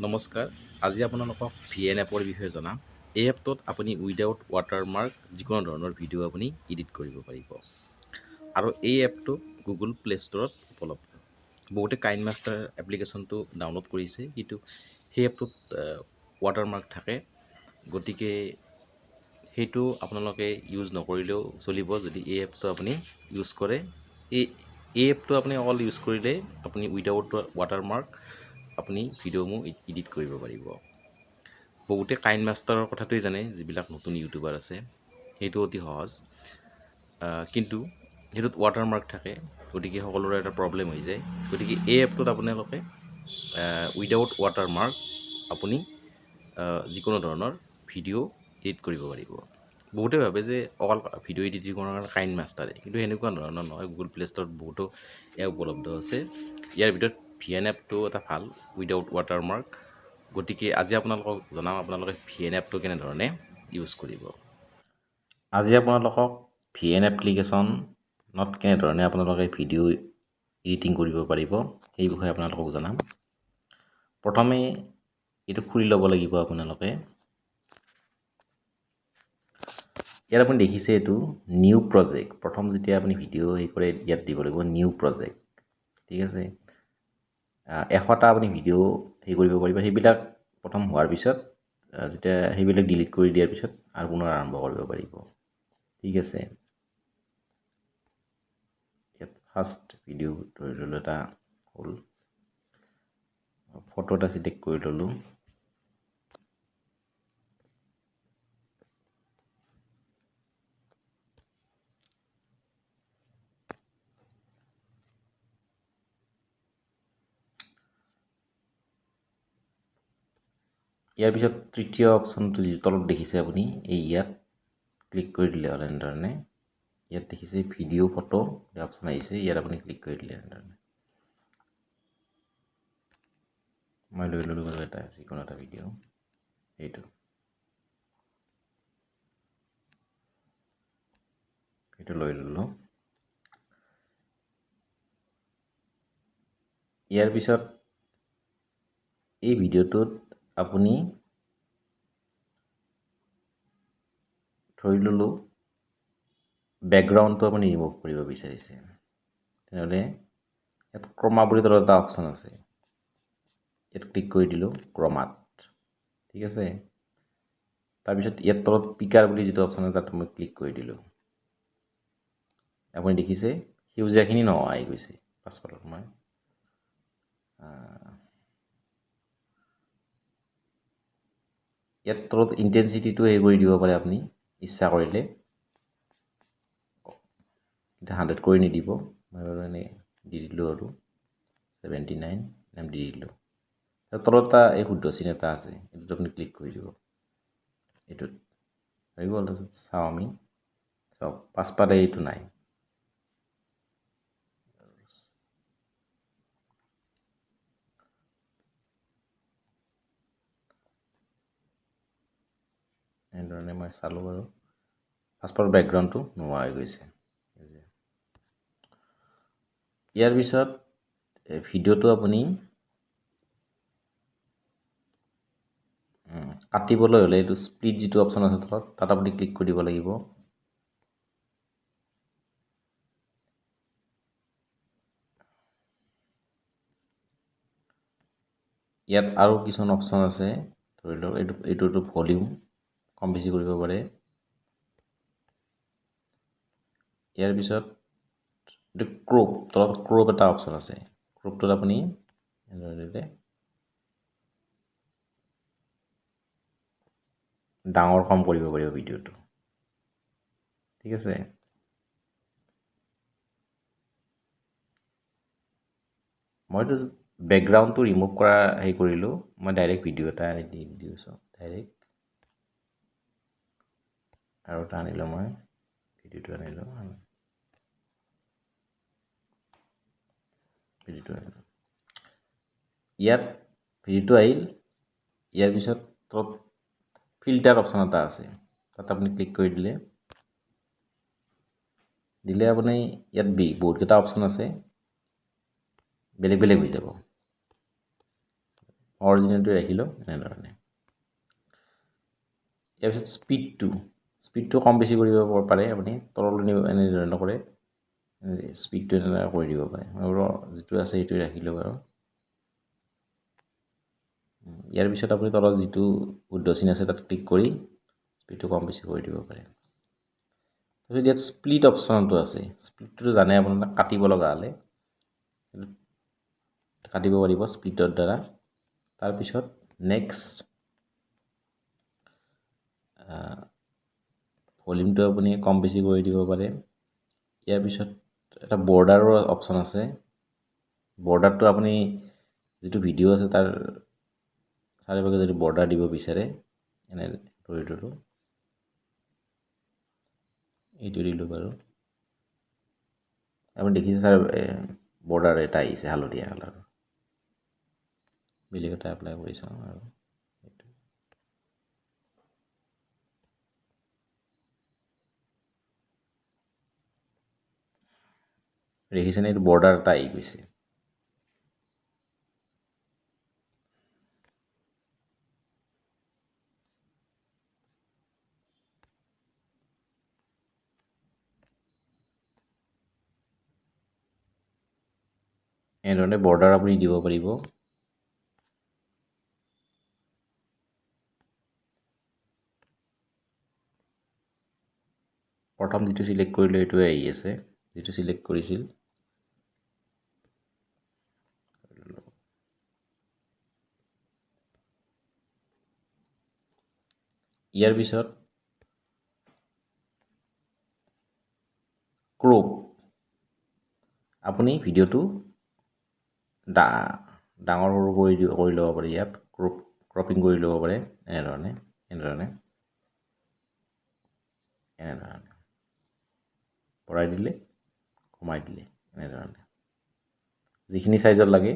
নমস্কাৰ আজি আপোনালোকক VN এপৰ বিষয়ে জনাম এই এপটোত আপুনি উইদাউট ৱাটাৰমাৰ্ক যিকোনো ধৰণৰ ভিডিঅ' আপুনি এডিট কৰিব পাৰিব আৰু এই এপটো গুগল প্লে ষ্টৰত উপলব্ধ বহুতে কাইনমাষ্টাৰ এপ্লিকেশ্যনটো ডাউনলোড কৰিছে কিন্তু সেই এপটোত ৱাটাৰমাৰ্ক থাকে গতিকে সেইটো আপোনালোকে ইউজ নকৰিলেও চলিব যদি এই এপটো আপুনি ইউজ কৰে এই এপটো আপুনি অকল ইউজ কৰিলে আপুনি উইদাউট ৱাটাৰমাৰ্ক আপুনি ভিডিঅ'সমূহ এডিট কৰিব পাৰিব বহুতে কাইনমাষ্টাৰৰ কথাটোই জানে যিবিলাক নতুন ইউটিউবাৰ আছে সেইটো অতি সহজ কিন্তু সেইটোত ৱাটাৰমাৰ্ক থাকে গতিকে সকলোৰে এটা প্ৰব্লেম হৈ যায় গতিকে এই এপটোত আপোনালোকে উইদাউট ৱাটাৰমাৰ্ক আপুনি যিকোনো ধৰণৰ ভিডিঅ' এডিট কৰিব পাৰিব বহুতে ভাবে যে অকল ভিডিঅ' এডিটিং কৰাৰ কাৰণে কাইনমাষ্টাৰে কিন্তু এনেকুৱা ধৰণৰ নহয় গুগল প্লে ষ্টৰত বহুতো এপ উপলব্ধ আছে ইয়াৰ ভিতৰত VN এপটো এটা ভাল উইদাউট ৱাটাৰমাৰ্ক গতিকে আজি আপোনালোকক জনাম আপোনালোকে VN এপটো কেনেধৰণে ইউজ কৰিব আজি আপোনালোকক VN এপ্লিকেশ্যনত কেনেধৰণে আপোনালোকে ভিডিঅ' এডিটিং কৰিব পাৰিব সেই বিষয়ে আপোনালোকক জনাম প্ৰথমে এইটো খুলি ল'ব লাগিব আপোনালোকে ইয়াত আপুনি দেখিছে এইটো নিউ প্ৰজেক্ট প্ৰথম যেতিয়া আপুনি ভিডিঅ' হেৰি কৰে ইয়াত দিব লাগিব নিউ প্ৰজেক্ট ঠিক আছে 100টা আপুনি ভিডিঅ' হেৰি কৰিব পাৰিব সেইবিলাক প্ৰথম হোৱাৰ পিছত যেতিয়া সেইবিলাক ডিলিট কৰি দিয়াৰ পিছত আৰু পুনৰ আৰম্ভ কৰিব পাৰিব ঠিক আছে ইয়াত ফাৰ্ষ্ট ভিডিঅ' ধৰি ল'লোঁ এটা হ'ল ফটো এটা চিলেক্ট কৰি ল'লোঁ ইয়াৰ পিছত তৃতীয় অপশ্যনটো যিটো তলত দেখিছে আপুনি এই ইয়াত ক্লিক কৰি দিলে হ'ল এনেধৰণে ইয়াত দেখিছে ভিডিঅ' ফটো অপশ্যন আহিছে ইয়াত আপুনি ক্লিক কৰি দিলে এনেধৰণে মই লৈ ল'লোঁ বাৰু এটা যিকোনো এটা ভিডিঅ' এইটো লৈ ল'লোঁ ইয়াৰ পিছত এই ভিডিঅ'টোত আপুনি ধৰি ল'লোঁ বেকগ্ৰাউণ্ডটো আপুনি ৰিমুভ কৰিব বিচাৰিছে তেনেহ'লে ইয়াত ক্ৰমা বুলি তলত এটা অপশ্যন আছে ইয়াত ক্লিক কৰি দিলোঁ ক্ৰমাত ঠিক আছে তাৰপিছত ইয়াত তলত পিকাৰ বুলি যিটো অপশ্যন আছে তাত মই ক্লিক কৰি দিলোঁ আপুনি দেখিছে সেউজীয়াখিনি নোহোৱা আহি গৈছে পাছফালত মই ইয়াত তলত ইণ্টেনচিটিটো হেৰি কৰি দিব পাৰে আপুনি ইচ্ছা কৰিলে এতিয়া 100 কৰি নিদিব মই বাৰু এনেই দি দিলোঁ আৰু 79 নাম দি দিলোঁ তলত এটা এই শুদ্ধ চিন এটা আছে এইটোত আপুনি ক্লিক কৰি দিব এইটোত হৈ গ'ল চাওঁ আমি চাওক পাছফালে এইটো নাই এনেধৰণে মই চালোঁ বাৰু পাছফালৰ বেকগ্ৰাউণ্ডটো নোহোৱা হৈ গৈছে ইয়াৰ পিছত ভিডিঅ'টো আপুনি কাটিবলৈ হ'লে এইটো স্প্লিট যিটো অপশ্যন আছে তলত তাত আপুনি ক্লিক কৰি দিব লাগিব ইয়াত আৰু কিছুমান অপশ্যন আছে ধৰি লওক এইটো ভলিউম কম বেছি কৰিব পাৰে ইয়াৰ পিছত এইটো ক্ৰপ তলত ক্ৰপ এটা অপশ্যন আছে ক্ৰপটোত আপুনি ডাঙৰ কম কৰিব পাৰিব ভিডিঅ'টো ঠিক আছে মইতো বেকগ্ৰাউণ্ডটো ৰিমুভ কৰা হেৰি কৰিলোঁ মই ডাইৰেক্ট ভিডিঅ' এটা আনি দি দিছোঁ ডাইৰেক্ট আৰু এটা আনিলোঁ মই ভিডিঅ'টো আনিলোঁ ইয়াত ভিডিঅ'টো আহিল ইয়াৰ পিছত তলত ফিল্টাৰ অপশ্যন এটা আছে তাত আপুনি ক্লিক কৰি দিলে আপুনি ইয়াত বহুতকেইটা অপশ্যন আছে বেলেগ বেলেগ হৈ যাব অৰিজিনেলটো ৰাখিলোঁ এনেধৰণে। ইয়াৰ পিছত স্পীডটো কম বেছি কৰিব পাৰে আপুনি, তললৈ নিব এনেধৰণে নকৰে, স্পীডটো এনেদৰে কৰি দিব পাৰে। মই বাৰু যিটো আছে সেইটোৱে ৰাখিলোঁ বাৰু। ইয়াৰ পিছত আপুনি তলত যিটো উদ্ধ চিন আছে তাত ক্লিক কৰি স্পীডটো কম বেছি কৰি দিব পাৰে। তাৰপিছত ইয়াত স্প্লিট অপশ্যনটো আছে। স্প্লিটটো জানে আপোনালোকে কাটিব লগা হ'লে কাটিব পাৰিব স্প্লিটৰ দ্বাৰা। তাৰপিছত নেক্সট ভলিউমটো আপুনি কম বেছি কৰি দিব পাৰে। ইয়াৰ পিছত এটা বৰ্ডাৰৰ অপশ্যন আছে। বৰ্ডাৰটো আপুনি যিটো ভিডিঅ' আছে তাৰ চাৰিওফালে যদি বৰ্ডাৰ দিব বিচাৰে, এনে ধৰি দিলোঁ, এইটো দিলোঁ বাৰু। আপুনি দেখিছে ছাৰ বৰ্ডাৰ এটা আহিছে হালধীয়া কালাৰ। বেলেগ এটা এপ্লাই কৰি চাওঁ আৰু দেখিছেনে, এইটো বৰ্ডাৰ এটা আহি গৈছে। এনেধৰণে বৰ্ডাৰ আপুনি দিব পাৰিব। প্ৰথম যিটো চিলেক্ট কৰিলোঁ সেইটোৱে আহি আছে, যিটো চিলেক্ট কৰিছিল। ইয়াৰ পিছত ক্ৰপ, আপুনি ভিডিঅ'টো ডাঙৰ সৰু কৰি ল'ব পাৰে। ইয়াত ক্ৰপিং কৰি ল'ব পাৰে এনেধৰণে বঢ়াই দিলে, কমাই দিলে, এনেধৰণে যিখিনি চাইজত লাগে।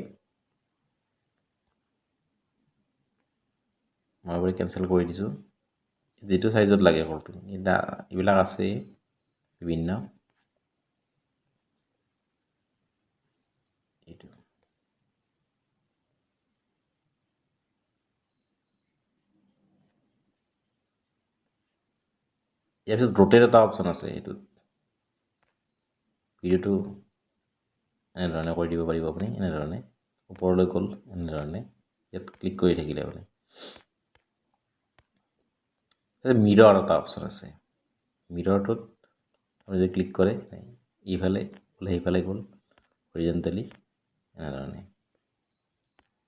মই বাৰু কেনচেল কৰি দিছোঁ। যিটো চাইজত লাগে ক্ৰপিং, এইবিলাক আছেই বিভিন্ন। এইটো ইয়াৰ পিছত ৰোটেট এটা অপশ্যন আছে। এইটোত ভিডিঅ'টো এনেধৰণে কৰি দিব পাৰিব আপুনি, এনেধৰণে ওপৰলৈ গ'ল, এনেধৰণে ইয়াত ক্লিক কৰি থাকিলে আপুনি। মিৰৰ এটা অপশ্যন আছে। মিৰৰটোত আপুনি যদি ক্লিক কৰে, ইফালে বোলে সেইফালে গ'ল, হৰিজেণ্টেলি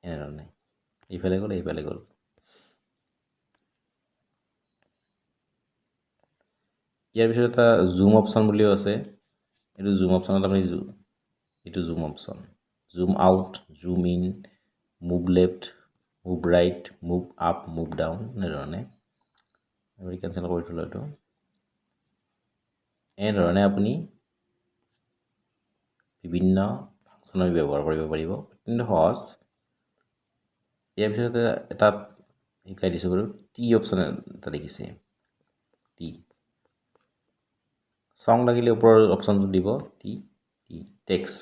এনেধৰণে ইফালে গ'ল, এইফালে গ'ল। ইয়াৰ পিছত এটা জুম অপশ্যন বুলিও আছে। এইটো জুম অপশ্যনত আপুনি এইটো zoom option, zoom out, zoom in, move left, move right, move up, move down, এনেধৰণে। আমি কেনচেল কৰি থ'লোঁ এইটো। এনেধৰণে আপুনি বিভিন্ন ফাংচন ব্যৱহাৰ কৰিব পাৰিব, কিন্তু সহজ। ইয়াৰ পিছতে এটা শিকাই দিছোঁ বাৰু, টি অপশ্যন এটা দেখিছে, টি চং লাগিলে ওপৰৰ অপশ্যনটো দিব, টেক্স।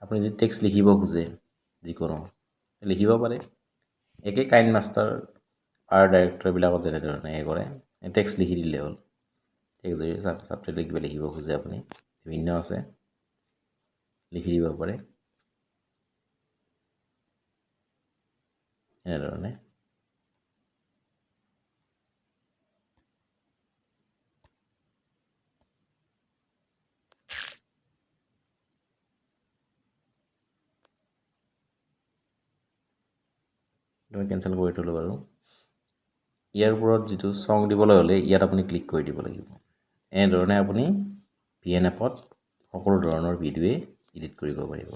আপুনি যদি টেক্সট লিখিব খোজে যিকোনো লিখিব পাৰে। একে কাইন মাষ্টাৰ আৰ্ট ডাইৰেক্টৰবিলাকত যেনেধৰণে কৰে, টেক্সট লিখি দিলে হ'ল। টেক্সট যদি ছাবটাইটেল কিবা লিখিব খোজে আপুনি, বিভিন্ন আছে, লিখি দিব পাৰে এনেধৰণে। মই কেনচেল কৰি থ'লোঁ বাৰু। ইয়াৰ ওপৰত যিটো চং দিবলৈ হ'লে ইয়াত আপুনি ক্লিক কৰি দিব লাগিব। এনেধৰণে আপুনি VN এপত সকলো ধৰণৰ ভিডিঅ'ই এডিট কৰিব পাৰিব।